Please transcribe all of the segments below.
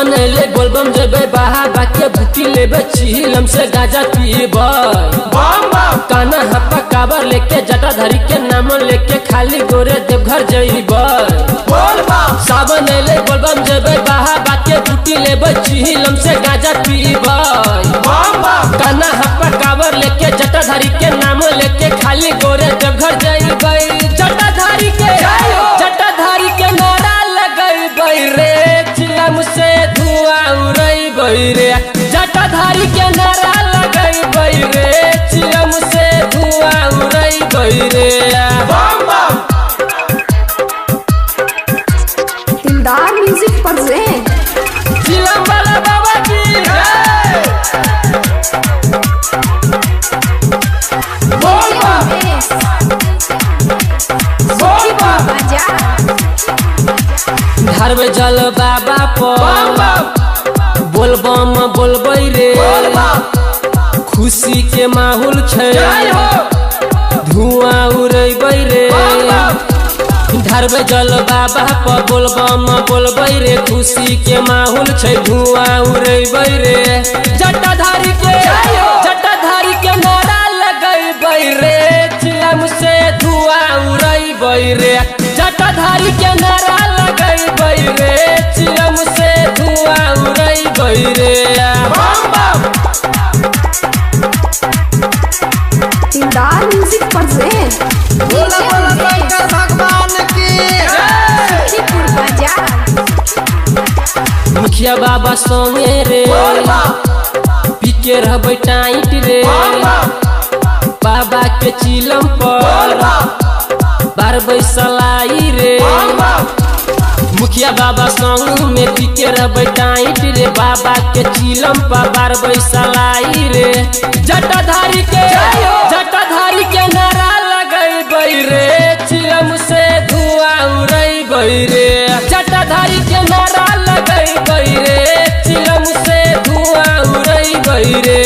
सावन ले बोलबम जेबे बाबा के बूटी लेबे चिलम से गाजा पीबे काना हप्पा काबर लेके जटाधारी के नाम लेके खाली गोरे देवघर जइबे सावन ले बोलबम जेबे बाबा के बूटी लेबे चिलम से गाजा पीबे काना हप्पा काबर लेके जटाधारी के नाम लेके खाली गोरे देवघर जइबे जटाधारी के नारा लगइबे रे चिलम से धुआं उड़इबे रे जटाधारी के नारा लगइबे रे चिलम से धुआं उड़इबे रे दिलदार म्यूजिक प्रेजेंट चिलम वाला बाबा की धरबे जल बाबा पर बोलबम बोलबै रे खुशी के माहौल छै धुआं उड़बै रे धरबे जल बाबा पर बोलबम बोलबै रे खुशी के माहौल छै धुआं उड़बै रे जटाधारी के नारा लगइबै रे चिलम से धुआं उड़बै रे जटाधारी के नारा लगइबै रे चिलम से धुआं उड़बै रे दिलदार म्यूजिक प्रेजेंट भगवान की मुखिया बाबा संगे रे पीके रहबै टाइट रे बाबा के चिलम पर बारबै सलाई रे मुखिया बाबा संग में पीके रहबै टाइट रे बाबा के चिलम पर बारबै सलाई रे जटाधारी के नारा लगइबै रे चिलम से धुआं उड़बै रे जटाधारी के नारा लगइबै रे चिलम से धुआं उड़बै रे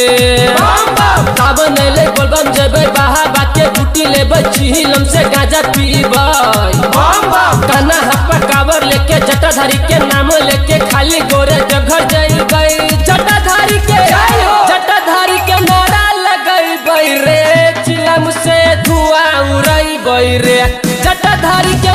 सावन ले बोलबम जेबे बाबा के बूटी लेबै चिलम से गाजा पीबे काना हप्पा काबर लेके जटाधारी के नाम लेके खाली गोरे देवघर जइबे जटाधारी के नारा लगइबै रे चिलम से धुआं उड़बै रे जटाधारी के